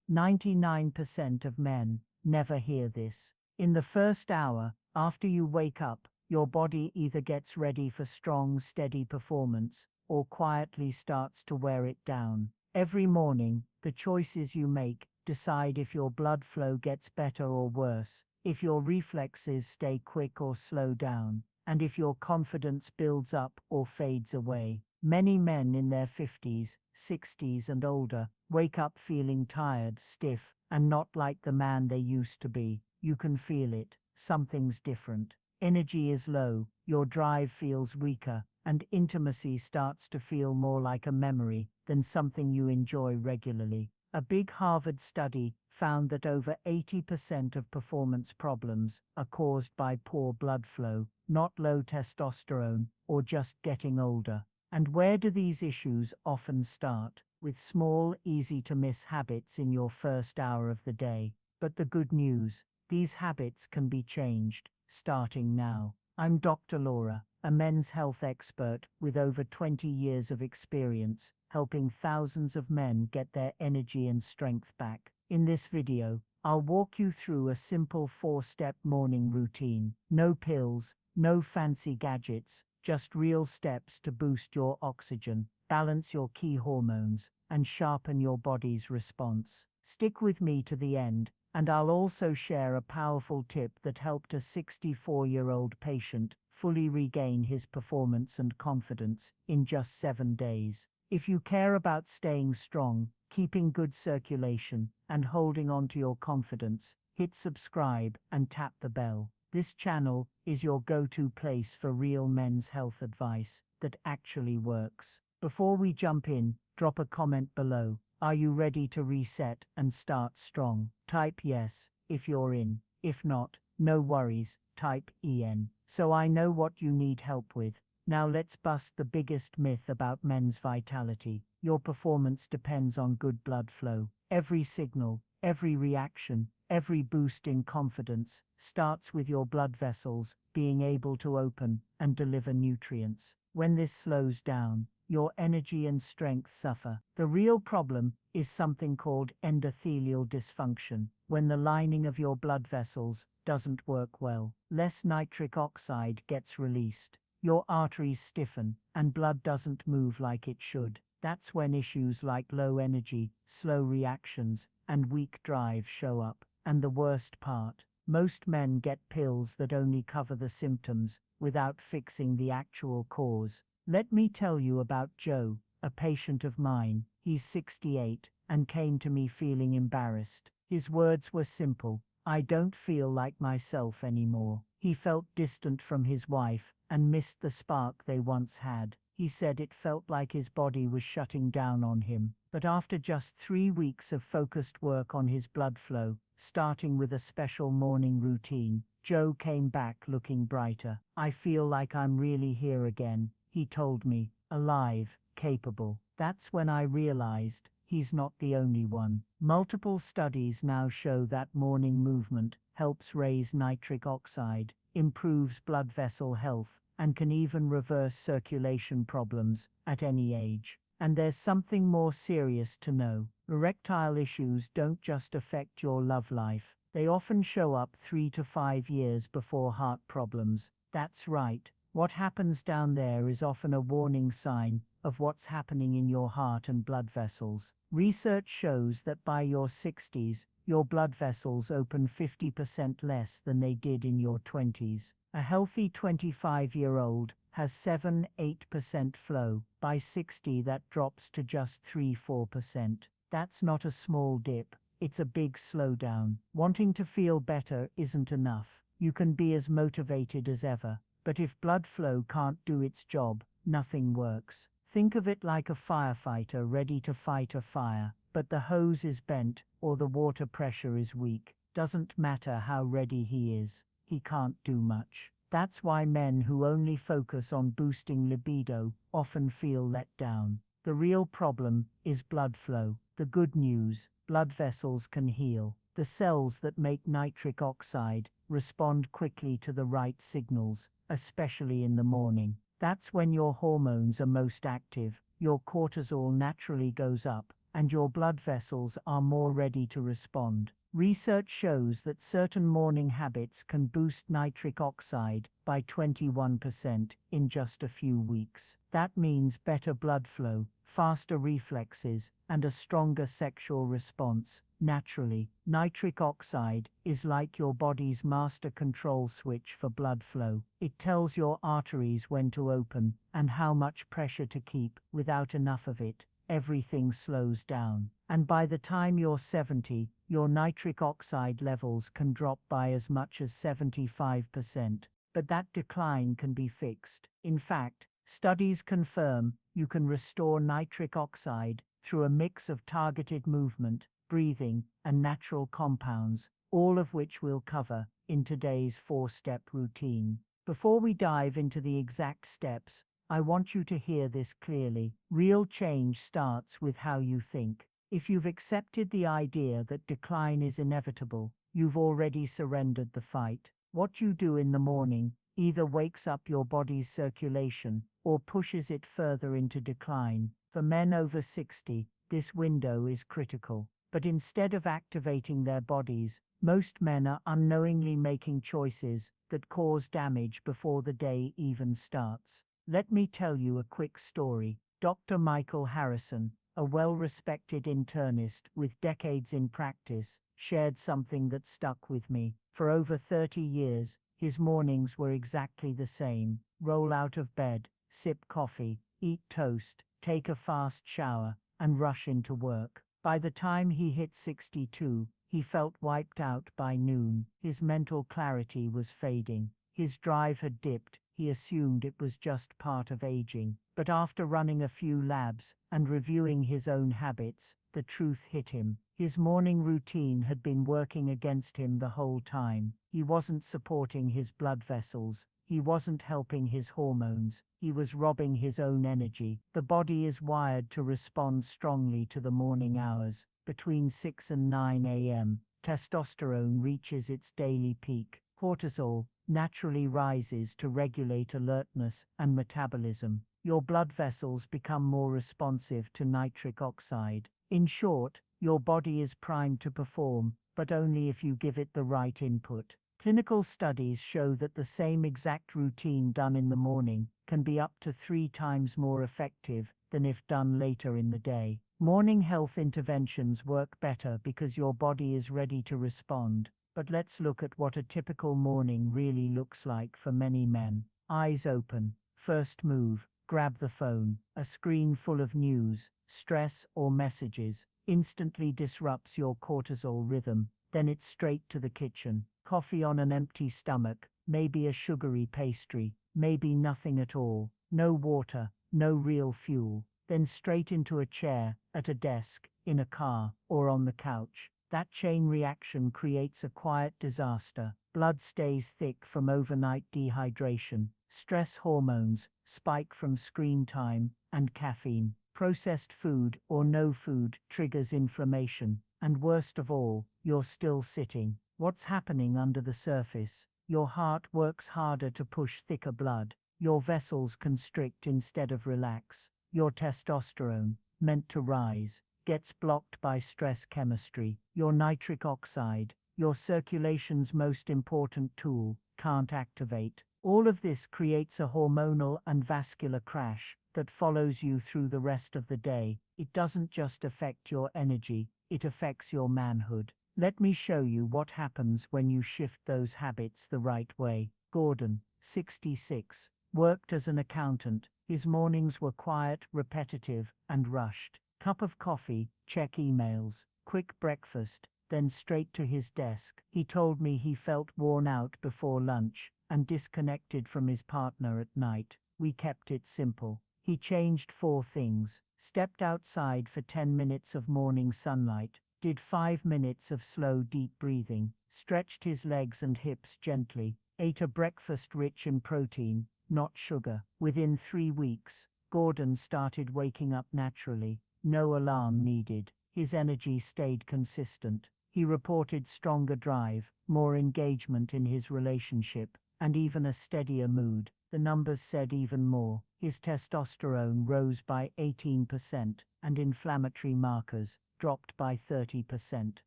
99% of men never hear this. In the first hour after you wake up, your body either gets ready for strong, steady performance or quietly starts to wear it down. Every morning, the choices you make decide if your blood flow gets better or worse, if your reflexes stay quick or slow down, and if your confidence builds up or fades away. Many men in their 50s, 60s and older wake up feeling tired, stiff, and not like the man they used to be. You can feel it. Something's different. Energy is low, your drive feels weaker, and intimacy starts to feel more like a memory than something you enjoy regularly. A big Harvard study found that over 80% of performance problems are caused by poor blood flow, not low testosterone or just getting older. And where do these issues often start? With small, easy-to-miss habits in your first hour of the day. But the good news, these habits can be changed, starting now. I'm Dr. Laura, a men's health expert with over 20 years of experience, helping thousands of men get their energy and strength back. In this video, I'll walk you through a simple 4-step morning routine. No pills, no fancy gadgets, just real steps to boost your oxygen, balance your key hormones, and sharpen your body's response. Stick with me to the end, and I'll also share a powerful tip that helped a 64-year-old patient fully regain his performance and confidence in just 7 days. If you care about staying strong, keeping good circulation, and holding on to your confidence, hit subscribe and tap the bell. This channel is your go-to place for real men's health advice that actually works. Before we jump in, drop a comment below. Are you ready to reset and start strong? Type yes if you're in. If not, no worries, type EN. So I know what you need help with. Now let's bust the biggest myth about men's vitality. Your performance depends on good blood flow. Every signal, every reaction, every boost in confidence starts with your blood vessels being able to open and deliver nutrients. When this slows down, your energy and strength suffer. The real problem is something called endothelial dysfunction. When the lining of your blood vessels doesn't work well, less nitric oxide gets released. Your arteries stiffen, and blood doesn't move like it should. That's when issues like low energy, slow reactions, and weak drive show up. And the worst part, most men get pills that only cover the symptoms without fixing the actual cause. Let me tell you about Joe, a patient of mine. He's 68 and came to me feeling embarrassed. His words were simple: I don't feel like myself anymore. He felt distant from his wife and missed the spark they once had. He said it felt like his body was shutting down on him. But after just 3 weeks of focused work on his blood flow, starting with a special morning routine, Joe came back looking brighter. I feel like I'm really here again, he told me, alive, capable. That's when I realized he's not the only one. Multiple studies now show that morning movement helps raise nitric oxide, improves blood vessel health, and can even reverse circulation problems at any age. And there's something more serious to know. Erectile issues don't just affect your love life. They often show up 3 to 5 years before heart problems. That's right. What happens down there is often a warning sign of what's happening in your heart and blood vessels. Research shows that by your 60s, your blood vessels open 50% less than they did in your 20s. A healthy 25-year-old has 7–8% flow. By 60, that drops to just 3–4%. That's not a small dip, it's a big slowdown. Wanting to feel better isn't enough. You can be as motivated as ever, but if blood flow can't do its job, nothing works. Think of it like a firefighter ready to fight a fire, but the hose is bent or the water pressure is weak. Doesn't matter how ready he is, he can't do much. That's why men who only focus on boosting libido often feel let down. The real problem is blood flow. The good news, blood vessels can heal. The cells that make nitric oxide respond quickly to the right signals, especially in the morning. That's when your hormones are most active, your cortisol naturally goes up, and your blood vessels are more ready to respond. Research shows that certain morning habits can boost nitric oxide by 21% in just a few weeks. That means better blood flow, faster reflexes, and a stronger sexual response. Naturally, nitric oxide is like your body's master control switch for blood flow. It tells your arteries when to open and how much pressure to keep. Without enough of it, everything slows down. And by the time you're 70, your nitric oxide levels can drop by as much as 75%. But that decline can be fixed. In fact, studies confirm you can restore nitric oxide through a mix of targeted movement, breathing, and natural compounds, all of which we'll cover in today's 4-step routine. Before we dive into the exact steps, I want you to hear this clearly. Real change starts with how you think. If you've accepted the idea that decline is inevitable, you've already surrendered the fight. What you do in the morning either wakes up your body's circulation or pushes it further into decline. For men over 60, this window is critical. But instead of activating their bodies, most men are unknowingly making choices that cause damage before the day even starts. Let me tell you a quick story. Dr. Michael Harrison, a well-respected internist with decades in practice, shared something that stuck with me. For over 30 years, his mornings were exactly the same. Roll out of bed, sip coffee, eat toast, take a fast shower, and rush into work. By the time he hit 62, he felt wiped out by noon. His mental clarity was fading. His drive had dipped. He assumed it was just part of aging. But after running a few labs and reviewing his own habits, the truth hit him. His morning routine had been working against him the whole time. He wasn't supporting his blood vessels. He wasn't helping his hormones. He was robbing his own energy. The body is wired to respond strongly to the morning hours. Between 6 and 9 a.m., testosterone reaches its daily peak. Cortisol naturally rises to regulate alertness and metabolism. Your blood vessels become more responsive to nitric oxide. In short, your body is primed to perform, but only if you give it the right input. Clinical studies show that the same exact routine done in the morning can be up to 3 times more effective than if done later in the day. Morning health interventions work better because your body is ready to respond. But let's look at what a typical morning really looks like for many men. Eyes open. First move, grab the phone. A screen full of news, stress, or messages instantly disrupts your cortisol rhythm. Then it's straight to the kitchen. Coffee on an empty stomach, maybe a sugary pastry, maybe nothing at all. No water, no real fuel. Then straight into a chair, at a desk, in a car, or on the couch. That chain reaction creates a quiet disaster. Blood stays thick from overnight dehydration. Stress hormones spike from screen time and caffeine. Processed food or no food triggers inflammation. And worst of all, you're still sitting. What's happening under the surface? Your heart works harder to push thicker blood. Your vessels constrict instead of relax. Your testosterone, meant to rise, gets blocked by stress chemistry. Your nitric oxide, your circulation's most important tool, can't activate. All of this creates a hormonal and vascular crash that follows you through the rest of the day. It doesn't just affect your energy, it affects your manhood. Let me show you what happens when you shift those habits the right way. Gordon, 66, worked as an accountant. His mornings were quiet, repetitive, and rushed. Cup of coffee, check emails, quick breakfast, then straight to his desk. He told me he felt worn out before lunch and disconnected from his partner at night. We kept it simple. He changed 4 things: stepped outside for 10 minutes of morning sunlight, did 5 minutes of slow deep breathing, stretched his legs and hips gently, ate a breakfast rich in protein, not sugar. Within 3 weeks, Gordon started waking up naturally. No alarm needed. His energy stayed consistent. He reported stronger drive, more engagement in his relationship, and even a steadier mood. The numbers said even more. His testosterone rose by 18% and inflammatory markers dropped by 30%.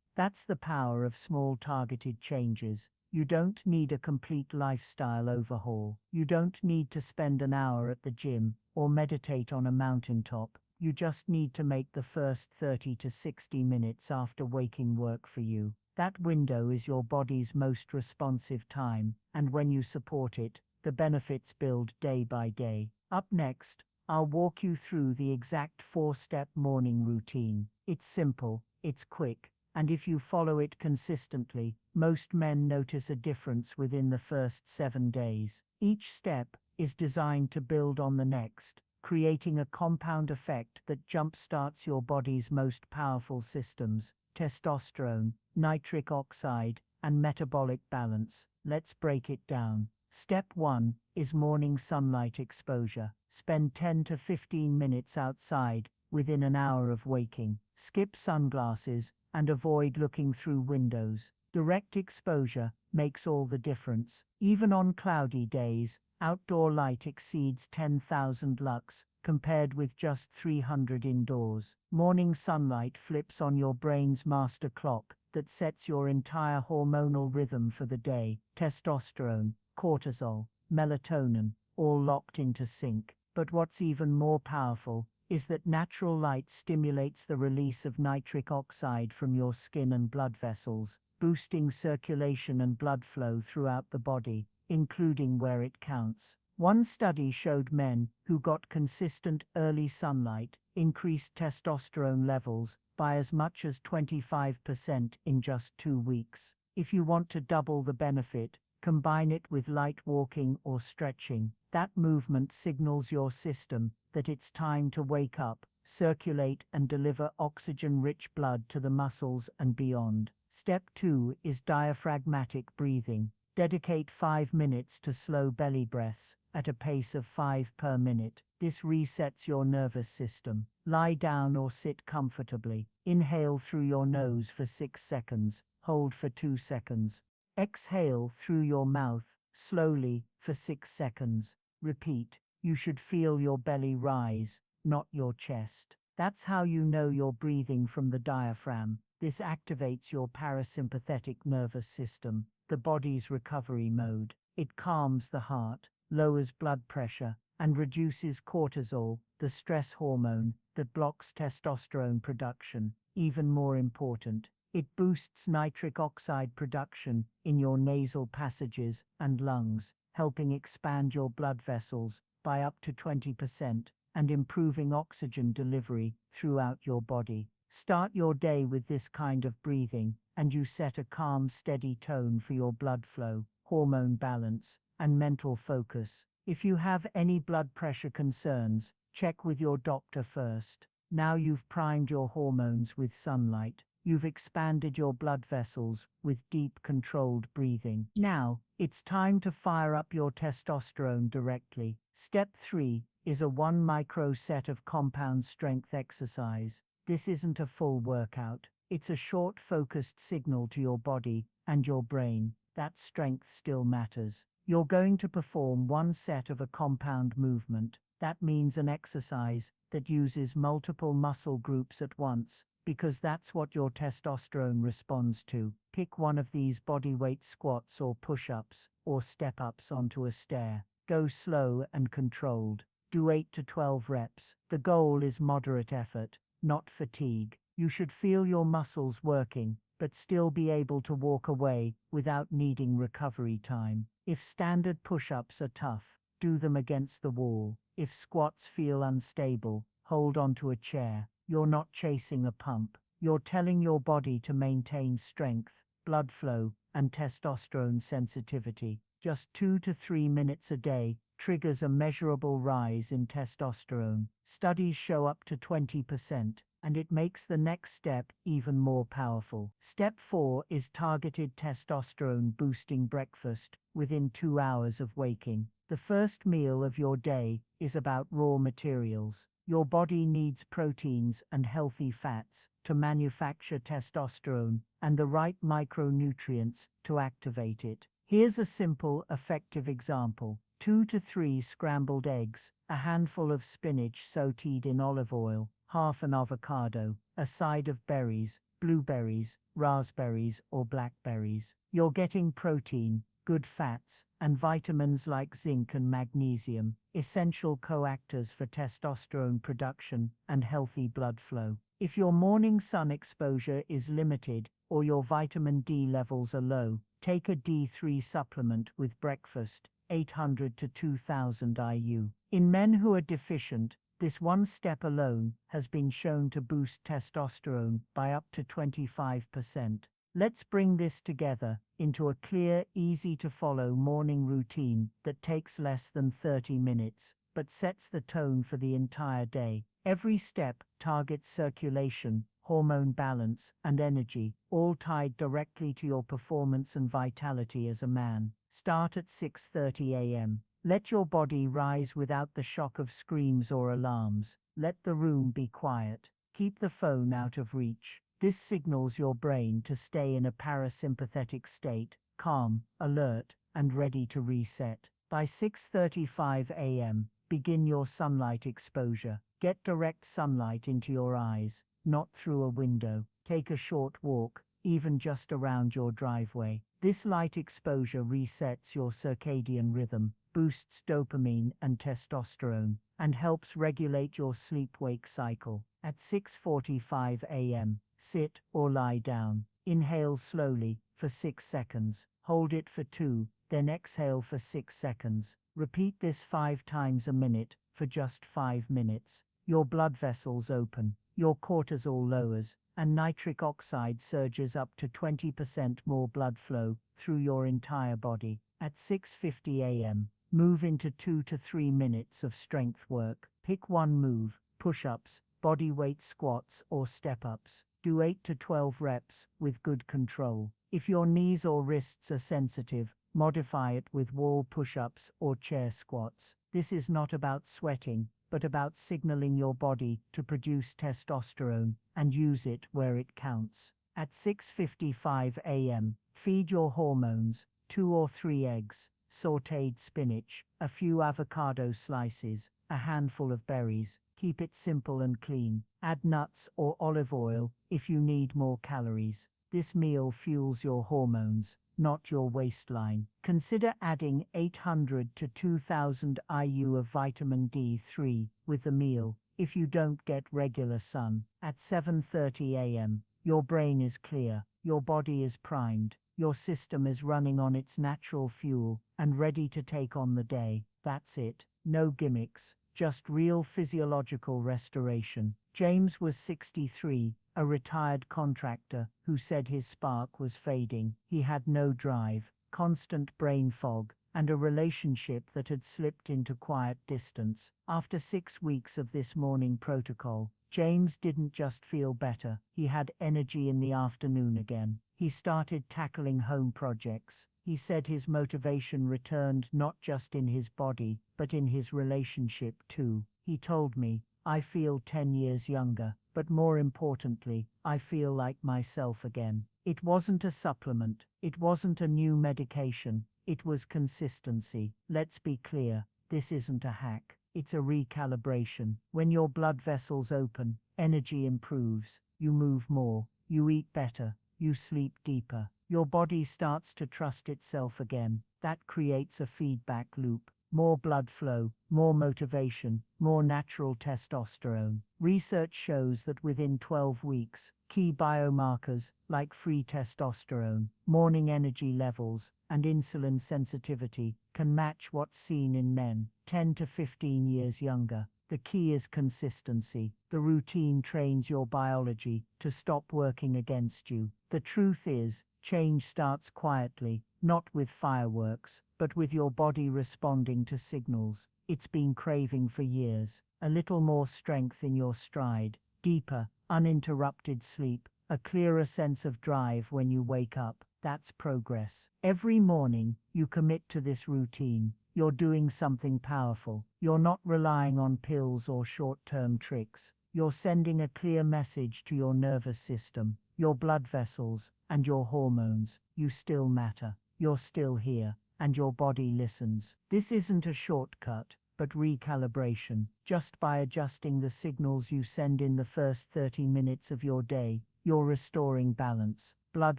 That's the power of small targeted changes. You don't need a complete lifestyle overhaul. You don't need to spend an hour at the gym or meditate on a mountaintop. You just need to make the first 30 to 60 minutes after waking work for you. That window is your body's most responsive time, and when you support it, the benefits build day by day. Up next, I'll walk you through the exact 4-step morning routine. It's simple, it's quick, and if you follow it consistently, most men notice a difference within the first 7 days. Each step is designed to build on the next, creating a compound effect that jumpstarts your body's most powerful systems: testosterone, nitric oxide, and metabolic balance. Let's break it down. Step 1 is morning sunlight exposure. Spend 10 to 15 minutes outside within an hour of waking. Skip sunglasses and avoid looking through windows. Direct exposure makes all the difference. Even on cloudy days, outdoor light exceeds 10,000 lux, compared with just 300 indoors. Morning sunlight flips on your brain's master clock that sets your entire hormonal rhythm for the day. Testosterone, cortisol, melatonin, all locked into sync. But what's even more powerful is that natural light stimulates the release of nitric oxide from your skin and blood vessels, boosting circulation and blood flow throughout the body, including where it counts. One study showed men who got consistent early sunlight increased testosterone levels by as much as 25% in just 2 weeks. If you want to double the benefit, combine it with light walking or stretching. That movement signals your system that it's time to wake up, circulate, and deliver oxygen-rich blood to the muscles and beyond. Step 2 is diaphragmatic breathing. Dedicate 5 minutes to slow belly breaths at a pace of 5 per minute. This resets your nervous system. Lie down or sit comfortably. Inhale through your nose for 6 seconds. Hold for 2 seconds. Exhale through your mouth, slowly, for 6 seconds. Repeat. You should feel your belly rise, not your chest. That's how you know you're breathing from the diaphragm. This activates your parasympathetic nervous system, the body's recovery mode. It calms the heart, lowers blood pressure, and reduces cortisol, the stress hormone that blocks testosterone production. Even more important, it boosts nitric oxide production in your nasal passages and lungs, helping expand your blood vessels by up to 20% and improving oxygen delivery throughout your body. Start your day with this kind of breathing, and you set a calm, steady tone for your blood flow, hormone balance, and mental focus. If you have any blood pressure concerns, check with your doctor first. Now you've primed your hormones with sunlight. You've expanded your blood vessels with deep, controlled breathing. Now, it's time to fire up your testosterone directly. Step 3 is a 1 micro set of compound strength exercise. This isn't a full workout. It's a short, focused signal to your body and your brain that strength still matters. You're going to perform 1 set of a compound movement. That means an exercise that uses multiple muscle groups at once, because that's what your testosterone responds to. Pick one of these bodyweight squats or push-ups, or step-ups onto a stair. Go slow and controlled. Do 8 to 12 reps. The goal is moderate effort, not fatigue. You should feel your muscles working, but still be able to walk away without needing recovery time. If standard push-ups are tough, do them against the wall. If squats feel unstable, hold onto a chair. You're not chasing a pump. You're telling your body to maintain strength, blood flow, and testosterone sensitivity. Just 2 to 3 minutes a day triggers a measurable rise in testosterone. Studies show up to 20%, and it makes the next step even more powerful. Step 4 is targeted testosterone boosting breakfast within 2 hours of waking. The first meal of your day is about raw materials. Your body needs proteins and healthy fats to manufacture testosterone and the right micronutrients to activate it. Here's a simple, effective example. 2 to 3 scrambled eggs, a handful of spinach sautéed in olive oil, half an avocado, a side of berries, blueberries, raspberries or blackberries. You're getting protein, good fats, and vitamins like zinc and magnesium, essential coactors for testosterone production and healthy blood flow. If your morning sun exposure is limited or your vitamin D levels are low, take a D3 supplement with breakfast, 800 to 2000 IU. In men who are deficient, this one step alone has been shown to boost testosterone by up to 25%. Let's bring this together into a clear, easy-to-follow morning routine that takes less than 30 minutes, but sets the tone for the entire day. Every step targets circulation, hormone balance, and energy, all tied directly to your performance and vitality as a man. Start at 6:30 a.m. Let your body rise without the shock of screams or alarms. Let the room be quiet. Keep the phone out of reach. This signals your brain to stay in a parasympathetic state, calm, alert, and ready to reset. By 6:35 a.m., begin your sunlight exposure. Get direct sunlight into your eyes, not through a window. Take a short walk, even just around your driveway. This light exposure resets your circadian rhythm, boosts dopamine and testosterone, and helps regulate your sleep-wake cycle. At 6:45 a.m., sit or lie down. Inhale slowly for 6 seconds. Hold it for 2, then exhale for 6 seconds. Repeat this 5 times a minute for just 5 minutes. Your blood vessels open, your cortisol lowers, and nitric oxide surges up to 20% more blood flow through your entire body. At 6:50 a.m., move into 2 to 3 minutes of strength work. Pick one move, push-ups, body weight squats or step-ups. Do 8 to 12 reps with good control. If your knees or wrists are sensitive, modify it with wall push-ups or chair squats. This is not about sweating, but about signaling your body to produce testosterone and use it where it counts. At 6:55 a.m., feed your hormones, 2 or 3 eggs, sautéed spinach, a few avocado slices, a handful of berries. Keep it simple and clean. Add nuts or olive oil if you need more calories. This meal fuels your hormones, not your waistline. Consider adding 800 to 2000 IU of vitamin D3 with the meal if you don't get regular sun. At 7:30 a.m., your brain is clear, your body is primed, your system is running on its natural fuel and ready to take on the day. That's it. No gimmicks, just real physiological restoration. James was 63, a retired contractor who said his spark was fading. He had no drive, constant brain fog, and a relationship that had slipped into quiet distance. After 6 weeks of this morning protocol, James didn't just feel better, he had energy in the afternoon again. He started tackling home projects. He said his motivation returned not just in his body, but in his relationship too. He told me, "I feel 10 years younger, but more importantly, I feel like myself again." It wasn't a supplement, it wasn't a new medication, it was consistency. Let's be clear, this isn't a hack, it's a recalibration. When your blood vessels open, energy improves, you move more, you eat better, you sleep deeper. Your body starts to trust itself again. That creates a feedback loop. More blood flow, more motivation, more natural testosterone. Research shows that within 12 weeks, key biomarkers like free testosterone, morning energy levels, and insulin sensitivity can match what's seen in men 10 to 15 years younger. The key is consistency. The routine trains your biology to stop working against you. The truth is, change starts quietly, not with fireworks, but with your body responding to signals it's been craving for years. A little more strength in your stride, deeper, uninterrupted sleep, a clearer sense of drive when you wake up. That's progress. Every morning, you commit to this routine. You're doing something powerful. You're not relying on pills or short-term tricks. You're sending a clear message to your nervous system, your blood vessels, and your hormones. You still matter. You're still here. and your body listens. This isn't a shortcut, but recalibration. Just by adjusting the signals you send in the first 30 minutes of your day, you're restoring balance. Blood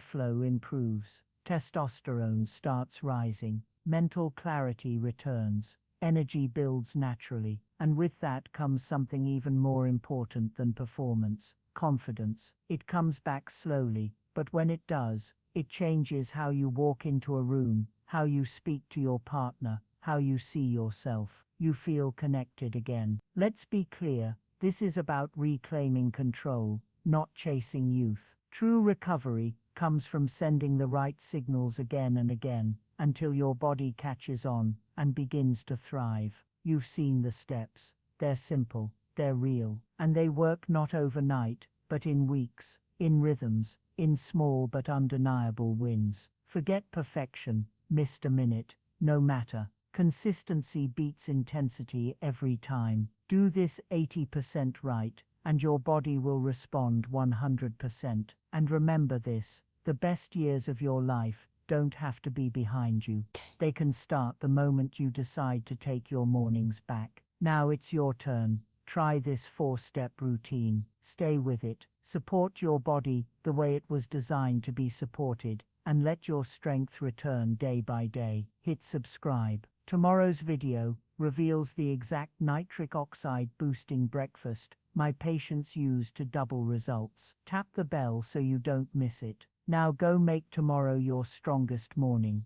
flow improves, testosterone starts rising, mental clarity returns, energy builds naturally, and with that comes something even more important than performance: confidence. It comes back slowly, but when it does, it changes how you walk into a room, how you speak to your partner, how you see yourself. You feel connected again. Let's be clear, this is about reclaiming control, not chasing youth. True recovery comes from sending the right signals again and again, until your body catches on and begins to thrive. You've seen the steps. They're simple, they're real, and they work not overnight, but in weeks, in rhythms, in small but undeniable wins. Forget perfection, missed a minute, no matter. Consistency beats intensity every time. Do this 80% right, and your body will respond 100%. And remember this: the best years of your life don't have to be behind you. They can start the moment you decide to take your mornings back. Now it's your turn. Try this 4-step routine. Stay with it. Support your body the way it was designed to be supported, and let your strength return day by day. Hit subscribe. Tomorrow's video reveals the exact nitric oxide boosting breakfast my patients use to double results. Tap the bell so you don't miss it. Now go make tomorrow your strongest morning.